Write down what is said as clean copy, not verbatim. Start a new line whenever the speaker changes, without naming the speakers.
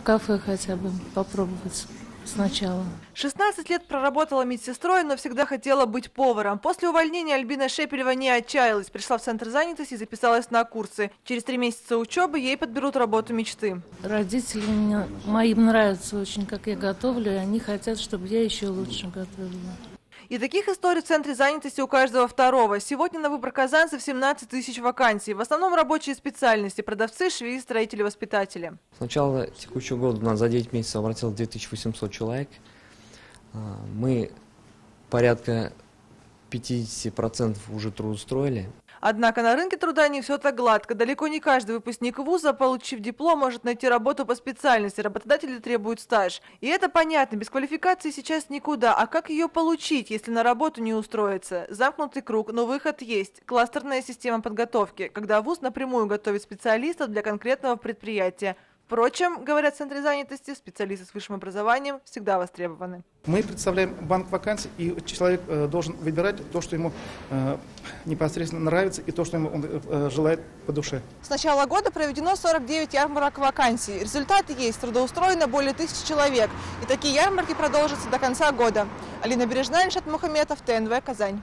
В кафе хотя бы попробовать сначала.
16 лет проработала медсестрой, но всегда хотела быть поваром. После увольнения Альбина Шепелева не отчаялась. Пришла в центр занятости и записалась на курсы. Через 3 месяца учебы ей подберут работу мечты.
Родители моим нравятся очень, как я готовлю, и они хотят, чтобы я еще лучше готовила.
И таких историй в центре занятости у каждого второго. Сегодня на выбор казанцев 17 тысяч вакансий. В основном рабочие специальности – продавцы, швеи, строители, воспитатели.
С начала текущего года у нас за 9 месяцев обратилось 2800 человек. Мы порядка 50% уже трудоустроили.
Однако на рынке труда не все так гладко. Далеко не каждый выпускник вуза, получив диплом, может найти работу по специальности. Работодатели требуют стаж. И это понятно, без квалификации сейчас никуда. А как ее получить, если на работу не устроиться? Замкнутый круг, но выход есть. Кластерная система подготовки, когда вуз напрямую готовит специалистов для конкретного предприятия. Впрочем, говорят в центре занятости, специалисты с высшим образованием всегда востребованы.
Мы представляем банк вакансий, и человек должен выбирать то, что ему непосредственно нравится, и то, что он желает по душе.
С начала года проведено 49 ярмарок вакансий. Результаты есть. Трудоустроено более 1000 человек. И такие ярмарки продолжатся до конца года. Алина Бережная, Ильшат Мухаметов, ТНВ, Казань.